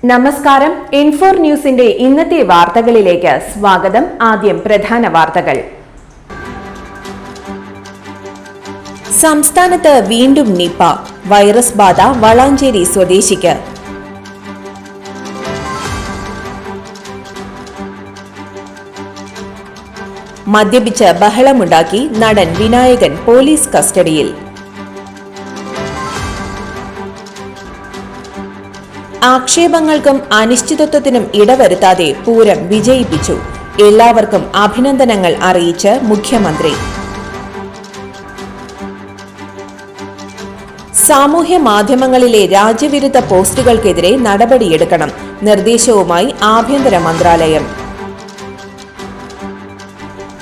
നമസ്കാരം. ഇൻഫോർ ന്യൂസിന്റെ ഇന്നത്തെ വാർത്തകളിലേക്ക് സ്വാഗതം. ആദ്യം പ്രധാന വാർത്തകൾ. സംസ്ഥാനത്ത് വീണ്ടും നിപ വൈറസ് ബാധ വളാഞ്ചേരി സ്വദേശിക്ക്. മദ്യപിച്ച് ബഹളമുണ്ടാക്കി നടൻ വിനായകൻ പോലീസ് കസ്റ്റഡിയിൽ. ആക്ഷേപങ്ങൾക്കും അനിശ്ചിതത്വത്തിനും ഇടവരുത്താതെ പൂരം വിജയിപ്പിച്ചു. എല്ലാവർക്കും അഭിനന്ദനങ്ങൾ അറിയിച്ച് മുഖ്യമന്ത്രി. സാമൂഹ്യ മാധ്യമങ്ങളിലെ രാജ്യവിരുദ്ധ പോസ്റ്റുകൾക്കെതിരെ നടപടിയെടുക്കണം. നിർദ്ദേശവുമായി ആഭ്യന്തര മന്ത്രാലയം.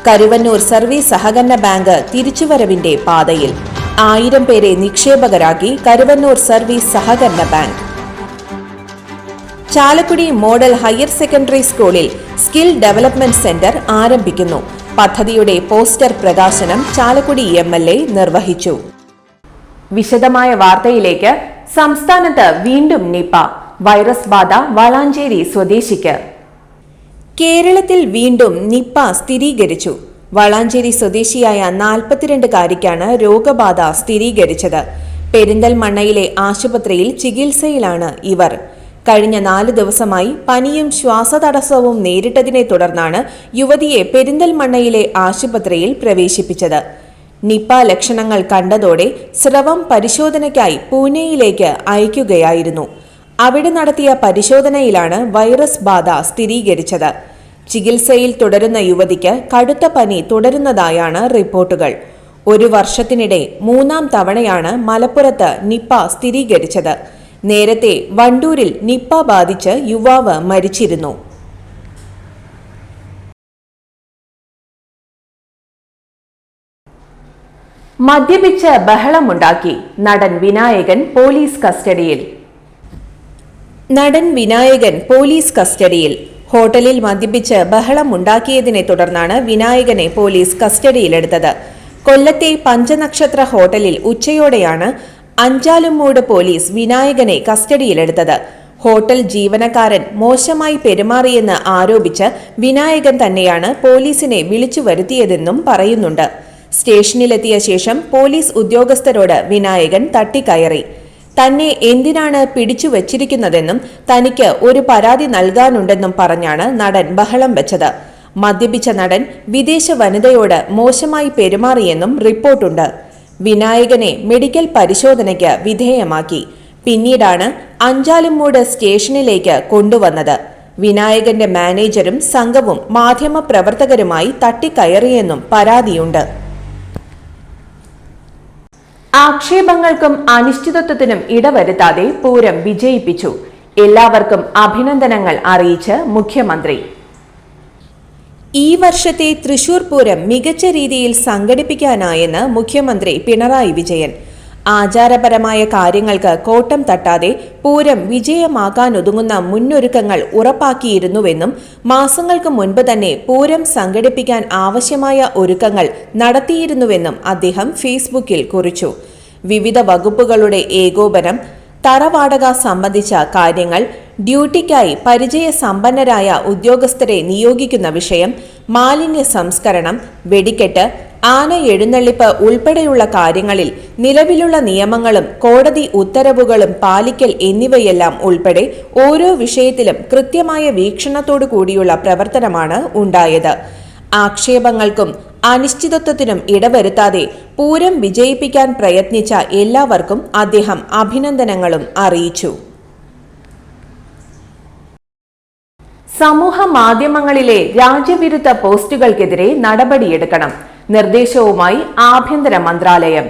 കരുവന്നൂർ സർവീസ് സഹകരണ ബാങ്ക് തിരിച്ചുവരവിന്റെ പാതയിൽ. 1000 പേരെ നിക്ഷേപകരാക്കി കരുവന്നൂർ സർവീസ് സഹകരണ bank. Chalakudy model higher secondary സ്കൂളിൽ സ്കിൽ ഡെവലപ്മെന്റ് സെന്റർ ആരംഭിക്കുന്നു. പദ്ധതിയുടെ പോസ്റ്റർ പ്രകാശനം ചാലക്കുടി MLA നിർവഹിച്ചു. വിശദമായ വാർത്തയിലേക്ക്. സംസ്ഥാനത്ത് വീണ്ടും നിപ വൈറസ് ബാധ വളാഞ്ചേരി സ്വദേശിക്ക്. കേരളത്തിൽ വീണ്ടും നിപ സ്ഥിരീകരിച്ചു. വളാഞ്ചേരി സ്വദേശിയായ 42-കാരിക്കാണ് രോഗബാധ സ്ഥിരീകരിച്ചത്. പെരിന്തൽമണ്ണയിലെ ആശുപത്രിയിൽ ചികിത്സയിലാണ് ഇവർ. കഴിഞ്ഞ 4 ദിവസമായി പനിയും ശ്വാസതടസ്സവും നേരിട്ടതിനെ തുടർന്നാണ് യുവതിയെ പെരിന്തൽമണ്ണയിലെ ആശുപത്രിയിൽ പ്രവേശിപ്പിച്ചത്. നിപ ലക്ഷണങ്ങൾ കണ്ടതോടെ സ്രവം പരിശോധനയ്ക്കായി പൂനെയിലേക്ക് അയക്കുകയായിരുന്നു. അവിടെ നടത്തിയ പരിശോധനയിലാണ് വൈറസ് ബാധ സ്ഥിരീകരിച്ചത്. ചികിത്സയിൽ തുടരുന്ന യുവതിക്ക് കടുത്ത പനി തുടരുന്നതായാണ് റിപ്പോർട്ടുകൾ. 1 വർഷത്തിനിടെ 3ാം തവണയാണ് മലപ്പുറത്ത് നിപ സ്ഥിരീകരിച്ചത്. നേരത്തെ വണ്ടൂരിൽ നിപ ബാധിച്ച് യുവാവ് മരിച്ചിരുന്നു. മദ്യപിച്ച് ബഹളമുണ്ടാക്കി നടൻ വിനായകൻ പോലീസ് കസ്റ്റഡിയിൽ. നടൻ വിനായകൻ പോലീസ് കസ്റ്റഡിയിൽ. ഹോട്ടലിൽ മദ്യപിച്ച് ബഹളമുണ്ടാക്കിയതിനെ തുടർന്നാണ് വിനായകനെ പോലീസ് കസ്റ്റഡിയിലെടുത്തത്. കൊല്ലത്തെ പഞ്ചനക്ഷത്ര ഹോട്ടലിൽ ഉച്ചയോടെയാണ് അഞ്ചാലുംമൂട് പോലീസ് വിനായകനെ കസ്റ്റഡിയിലെടുത്തത്. ഹോട്ടൽ ജീവനക്കാരൻ മോശമായി പെരുമാറിയെന്ന് ആരോപിച്ച് വിനായകൻ തന്നെയാണ് പോലീസിനെ വിളിച്ചു വരുത്തിയതെന്നും പറയുന്നുണ്ട്. സ്റ്റേഷനിലെത്തിയ ശേഷം പോലീസ് ഉദ്യോഗസ്ഥരോട് വിനായകൻ തട്ടിക്കയറി. തന്നെ എന്തിനാണ് പിടിച്ചു വച്ചിരിക്കുന്നതെന്നും തനിക്ക് ഒരു പരാതി നൽകാനുണ്ടെന്നും പറഞ്ഞാണ് നടൻ ബഹളം വെച്ചത്. മദ്യപിച്ച നടൻ വിദേശ വനിതയോട് മോശമായി പെരുമാറിയെന്നും റിപ്പോർട്ടുണ്ട്. വിനായകനെ മെഡിക്കൽ പരിശോധനയ്ക്ക് വിധേയമാക്കി. പിന്നീടാണ് അഞ്ചാലുംമൂട് സ്റ്റേഷനിലേക്ക് കൊണ്ടുവന്നത്. വിനായകന്റെ മാനേജരും സംഘവും മാധ്യമപ്രവർത്തകരുമായി തട്ടിക്കയറിയെന്നും പരാതിയുണ്ട്. ആക്ഷേപങ്ങൾക്കും അനിശ്ചിതത്വത്തിനും ഇടവരുത്താതെ പൂരം വിജയിപ്പിച്ചു. എല്ലാവർക്കും അഭിനന്ദനങ്ങൾ അറിയിച്ച് മുഖ്യമന്ത്രി. ഈ വർഷത്തെ തൃശൂർ പൂരം മികച്ച രീതിയിൽ സംഘടിപ്പിക്കാനായെന്ന് മുഖ്യമന്ത്രി പിണറായി വിജയൻ. ആചാരപരമായ കാര്യങ്ങൾക്ക് കോട്ടം തട്ടാതെ പൂരം വിജയമാക്കാനൊതുങ്ങുന്ന മുന്നൊരുക്കങ്ങൾ ഉറപ്പാക്കിയിരുന്നുവെന്നും മാസങ്ങൾക്ക് മുൻപ് തന്നെ പൂരം സംഘടിപ്പിക്കാൻ ആവശ്യമായ ഒരുക്കങ്ങൾ നടത്തിയിരുന്നുവെന്നും അദ്ദേഹം ഫേസ്ബുക്കിൽ കുറിച്ചു. വിവിധ വകുപ്പുകളുടെ ഏകോപനം, തറവാടക സംബന്ധിച്ച കാര്യങ്ങൾ, ഡ്യൂട്ടിക്കായി പരിചയസമ്പന്നരായ ഉദ്യോഗസ്ഥരെ നിയോഗിക്കുന്ന വിഷയം, മാലിന്യ സംസ്കരണം, വെടിക്കെട്ട്, ആന എഴുന്നള്ളിപ്പ് ഉൾപ്പെടെയുള്ള കാര്യങ്ങളിൽ നിലവിലുള്ള നിയമങ്ങളും കോടതി ഉത്തരവുകളും പാലിക്കൽ എന്നിവയെല്ലാം ഉൾപ്പെടെ ഓരോ വിഷയത്തിലും കൃത്യമായ വീക്ഷണത്തോടു കൂടിയുള്ള പ്രവർത്തനമാണ് ഉണ്ടായത്. ആക്ഷേപങ്ങൾക്കും അനിശ്ചിതത്വത്തിനും ഇടവരുത്താതെ പൂരം വിജയിപ്പിക്കാൻ പ്രയത്നിച്ച എല്ലാവർക്കും അദ്ദേഹം അഭിനന്ദനങ്ങളും അറിയിച്ചു. സമൂഹ മാധ്യമങ്ങളിലെ രാജ്യവിരുദ്ധ പോസ്റ്റുകൾക്കെതിരെ നടപടിയെടുക്കണം. നിർദ്ദേശവുമായി ആഭ്യന്തര മന്ത്രാലയം.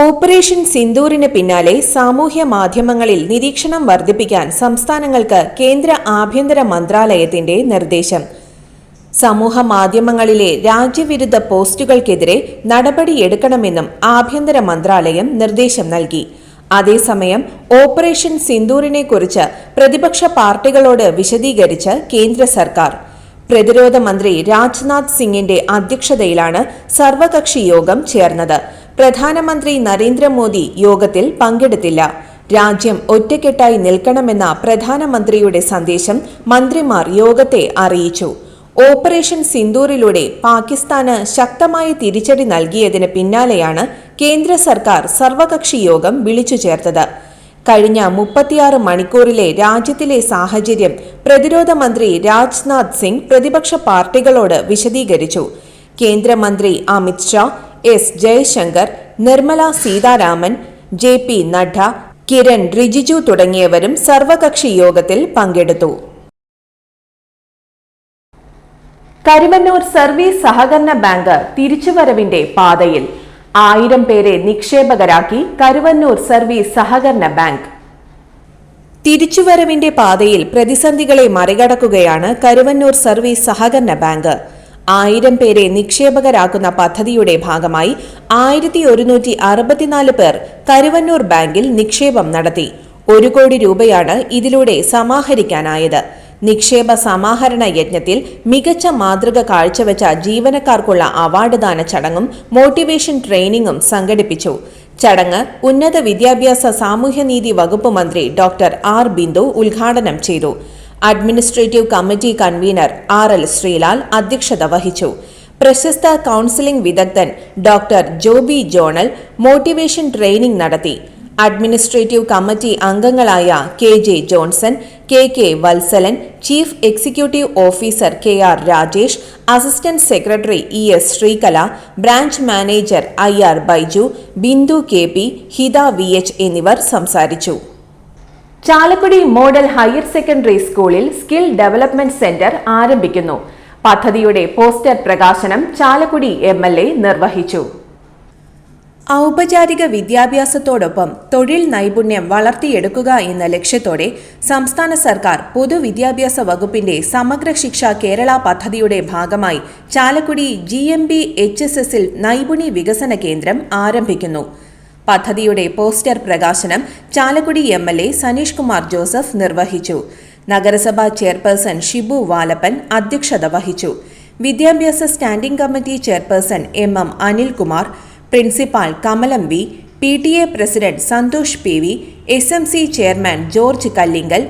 ഓപ്പറേഷൻ സിന്ദൂറിന് പിന്നാലെ സാമൂഹ്യ മാധ്യമങ്ങളിൽ നിരീക്ഷണം വർദ്ധിപ്പിക്കാൻ സംസ്ഥാനങ്ങൾക്ക് കേന്ദ്ര ആഭ്യന്തര മന്ത്രാലയത്തിന്റെ നിർദ്ദേശം. സമൂഹ മാധ്യമങ്ങളിലെ രാജ്യവിരുദ്ധ പോസ്റ്റുകൾക്കെതിരെ നടപടിയെടുക്കണമെന്നും ആഭ്യന്തര മന്ത്രാലയം നിർദ്ദേശം നൽകി. അതേസമയം ഓപ്പറേഷൻ സിന്ദൂറിനെക്കുറിച്ച് പ്രതിപക്ഷ പാർട്ടികളോട് വിശദീകരിച്ച് കേന്ദ്ര സർക്കാർ. പ്രതിരോധ മന്ത്രി രാജ്നാഥ് സിംഗിന്റെ അധ്യക്ഷതയിലാണ് സർവകക്ഷി യോഗം ചേർന്നത്. പ്രധാനമന്ത്രി നരേന്ദ്രമോദി യോഗത്തിൽ പങ്കെടുത്തില്ല. രാജ്യം ഒറ്റക്കെട്ടായി നിൽക്കണമെന്ന പ്രധാനമന്ത്രിയുടെ സന്ദേശം മന്ത്രിമാർ യോഗത്തെ അറിയിച്ചു. ഓപ്പറേഷൻ സിന്ദൂറിലൂടെ പാകിസ്ഥാന് ശക്തമായ തിരിച്ചടി നൽകിയതിന് പിന്നാലെയാണ് കേന്ദ്ര സർക്കാർ സർവകക്ഷി യോഗം വിളിച്ചു ചേർത്തത്. കഴിഞ്ഞ 36 മണിക്കൂറിലെ രാജ്യത്തിലെ സാഹചര്യം പ്രതിരോധ മന്ത്രി രാജ്നാഥ് സിംഗ് പ്രതിപക്ഷ പാർട്ടികളോട് വിശദീകരിച്ചു. കേന്ദ്രമന്ത്രി അമിത് ഷാ, എസ് ജയശങ്കർ, നിർമ്മല സീതാരാമൻ, JP നഡ്ഡ, കിരൺ റിജിജു തുടങ്ങിയവരും സർവകക്ഷി യോഗത്തിൽ പങ്കെടുത്തു. കരുവന്നൂർ സർവീസ് സഹകരണ ബാങ്ക് തിരിച്ചുവരവിന്റെ പാതയിൽ. 1000 പേരെ നിക്ഷേപകരാക്കി കരുവന്നൂർ സർവീസ് സഹകരണ ബാങ്ക്. തിരിച്ചുവരവിന്റെ പാതയിൽ പ്രതിസന്ധികളെ മറികടക്കുകയാണ് കരുവന്നൂർ സർവീസ് സഹകരണ ബാങ്ക്. 1000 പേരെ നിക്ഷേപകരാക്കുന്ന പദ്ധതിയുടെ ഭാഗമായി 1164 പേർ കരുവന്നൂർ ബാങ്കിൽ നിക്ഷേപം നടത്തി. 1 കോടി രൂപയാണ് ഇതിലൂടെ സമാഹരിക്കാനായത്. നിക്ഷേപ സമാഹരണ യജ്ഞത്തിൽ മികച്ച മാതൃക കാഴ്ചവെച്ച ജീവനക്കാർക്കുള്ള അവാർഡ് ദാന ചടങ്ങും മോട്ടിവേഷൻ ട്രെയിനിങ്ങും സംഘടിപ്പിച്ചു. ചടങ്ങ് ഉന്നത വിദ്യാഭ്യാസ സാമൂഹ്യനീതി വകുപ്പ് മന്ത്രി ഡോക്ടർ ആർ ബിന്ദു ഉദ്ഘാടനം ചെയ്തു. Administrative committee convener RL Sreelal അധ്യക്ഷത വഹിച്ചു. പ്രശസ്ത കൌൺസിലിംഗ് വിദഗ്ധൻ ഡോക്ടർ ജോബി ജോണൽ മോട്ടിവേഷൻ ട്രെയിനിംഗ് നടത്തി. അഡ്മിനിസ്ട്രേറ്റീവ് കമ്മിറ്റി അംഗങ്ങളായ KJ Johnson, KK Valsalan, chief executive officer KR Rajesh, assistant secretary ES Sreekala, branch manager IR Baiju, Bindu KP, ഹിത VH എന്നിവർ സംസാരിച്ചു. ചാലക്കുടി മോഡൽ ഹയർ സെക്കൻഡറി സ്കൂളിൽ സ്കിൽ ഡെവലപ്മെന്റ് സെന്റർ ആരംഭിക്കുന്നു. പദ്ധതിയുടെ പോസ്റ്റർ പ്രകാശനം ചാലക്കുടി MLA നിർവഹിച്ചു. ഔപചാരിക വിദ്യാഭ്യാസത്തോടൊപ്പം തൊഴിൽ നൈപുണ്യം വളർത്തിയെടുക്കുക എന്ന ലക്ഷ്യത്തോടെ സംസ്ഥാന സർക്കാർ പൊതുവിദ്യാഭ്യാസ വകുപ്പിന്റെ സമഗ്ര ശിക്ഷ കേരള പദ്ധതിയുടെ ഭാഗമായി ചാലക്കുടി GMB HSSൽ നൈപുണി വികസന കേന്ദ്രം ആരംഭിക്കുന്നു. പദ്ധതിയുടെ പോസ്റ്റർ പ്രകാശനം ചാലക്കുടി MLA സനീഷ് കുമാർ ജോസഫ് നിർവഹിച്ചു. നഗരസഭാ ചെയർപേഴ്സൺ ഷിബു വാലപ്പൻ അധ്യക്ഷത വഹിച്ചു. വിദ്യാഭ്യാസ standing committee chairperson MM Anilkumar, principal Kamalam V, PTA president Santhosh PV, SMC chairman George Kallinkal,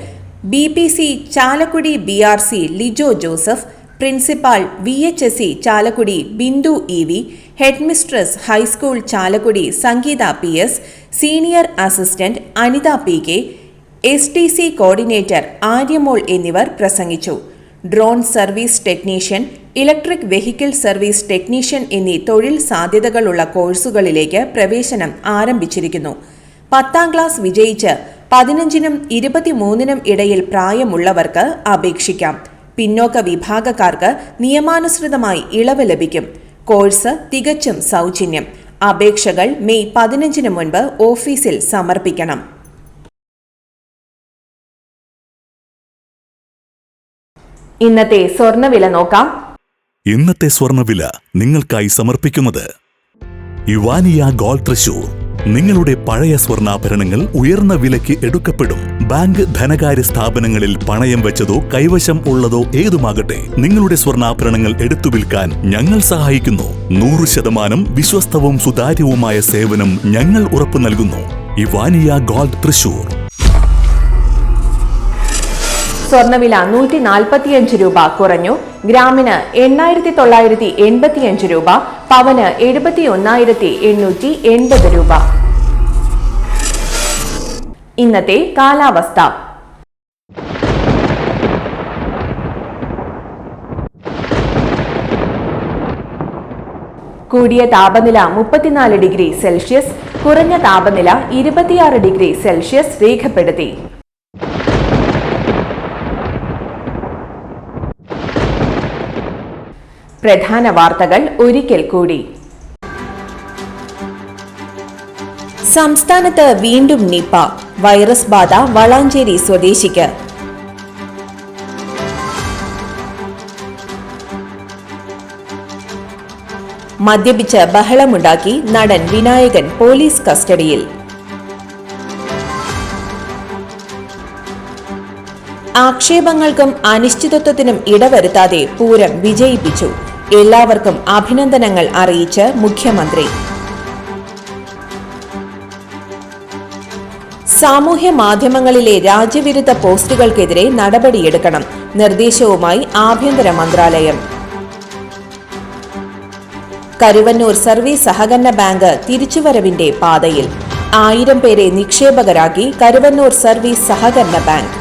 BPC Chalakudy BRC Lijo Joseph, principal VHSE Chalakudy Bindu EV, headmistress high school Chalakudy Sangeetha PS, senior assistant Anitha PK, STC coordinator Aryamol എന്നിവർ പ്രസംഗിച്ചു. Drone service technician, electric vehicle service technician എന്നീ തൊഴിൽ സാധ്യതകളുള്ള കോഴ്സുകളിലേക്ക് പ്രവേശനം ആരംഭിച്ചിരിക്കുന്നു. 10ാം class വിജയിച്ച് 15നും 23നും ഇടയിൽ പ്രായമുള്ളവർക്ക് അപേക്ഷിക്കാം. പിന്നോക്ക വിഭാഗക്കാർക്ക് നിയമാനുസൃതമായി ഇളവ് ലഭിക്കും. കോഴ്സ് തികച്ചും സൗജന്യം. അപേക്ഷകൾ മെയ് 15 മുൻപ് ഓഫീസിൽ സമർപ്പിക്കണം. ഇന്നത്തെ സ്വർണ്ണവില നോക്കാം. ഇന്നത്തെ സ്വർണ്ണവില നിങ്ങൾക്കായി സമർപ്പിക്കുന്നത് ഇവാനിയ ഗോൾഡ് തൃശൂർ. നിങ്ങളുടെ പഴയ സ്വർണ്ണാഭരണങ്ങൾ ഉയർന്ന വിലയ്ക്ക് എടുക്കപ്പെടും. ബാങ്ക്, ധനകാര്യ സ്ഥാപനങ്ങളിൽ പണയം വെച്ചതോ കൈവശം ഉള്ളതോ ഏതുമാകട്ടെ, നിങ്ങളുടെ സ്വർണ്ണാഭരണങ്ങൾ എടുത്തു വിൽക്കാൻ ഞങ്ങൾ സഹായിക്കുന്നു. 100% വിശ്വസ്തവും സുതാര്യവുമായ സേവനം ഞങ്ങൾ ഉറപ്പു നൽകുന്നു. ഇവാനിയ ഗോൾഡ് തൃശൂർ. സ്വർണ്ണവില 145 രൂപ കുറഞ്ഞു. ഗ്രാമിന് 8985 രൂപ, പവന് 71,880 രൂപ. ഇന്നത്തെ കാലാവസ്ഥ. കൂടിയ താപനില 34 ഡിഗ്രി സെൽഷ്യസ്, കുറഞ്ഞ താപനില 26 ഡിഗ്രി സെൽഷ്യസ് രേഖപ്പെടുത്തി. പ്രധാന വാർത്തകൾ ഒരിക്കൽ കൂടി. സംസ്ഥാനത്ത് വീണ്ടും നിപ വൈറസ് ബാധ വളാഞ്ചേരി സ്വദേശിക്ക്. മദ്യപിച്ച് ബഹളമുണ്ടാക്കി നടൻ വിനായകൻ പോലീസ് കസ്റ്റഡിയിൽ. ആക്ഷേപങ്ങൾക്കും അനിശ്ചിതത്വത്തിനും ഇടവരുത്താതെ പൂരം വിജയിപ്പിച്ചു. എല്ലാവർക്കും അഭിനന്ദനങ്ങൾ അറിയിച്ച് മുഖ്യമന്ത്രി. സാമൂഹ്യ മാധ്യമങ്ങളിലെ രാജ്യവിരുദ്ധ പോസ്റ്റുകൾക്കെതിരെ നടപടിയെടുക്കണം. നിർദ്ദേശവുമായി ആഭ്യന്തര മന്ത്രാലയം. കരുവന്നൂർ സർവീസ് സഹകരണ ബാങ്ക് തിരിച്ചുവരവിന്റെ പാതയിൽ. 1000 പേരെ നിക്ഷേപകരാക്കി കരുവന്നൂർ സർവീസ് സഹകരണ bank.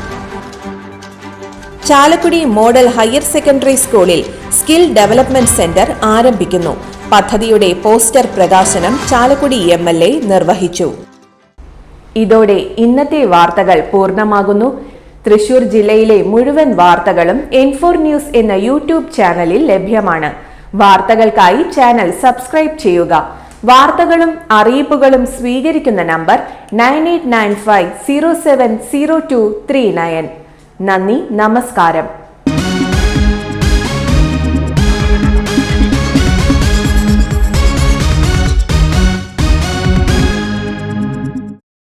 Chalakudy model higher secondary സ്കൂളിൽ സ്കിൽ ഡെവലപ്മെന്റ് സെന്റർ ആരംഭിക്കുന്നു. പദ്ധതിയുടെ പോസ്റ്റർ പ്രകാശനം ചാലക്കുടി MLA നിർവഹിച്ചു. ഇതോടെ ഇന്നത്തെ വാർത്തകൾ പൂർണ്ണമാകുന്നു. തൃശൂർ ജില്ലയിലെ മുഴുവൻ വാർത്തകളും N4 ന്യൂസ് എന്ന യൂട്യൂബ് ചാനലിൽ ലഭ്യമാണ്. വാർത്തകൾക്കായി ചാനൽ സബ്സ്ക്രൈബ് ചെയ്യുക. വാർത്തകളും അറിയിപ്പുകളും സ്വീകരിക്കുന്ന നമ്പർ 9895070239. നന്ദി, നമസ്കാരം.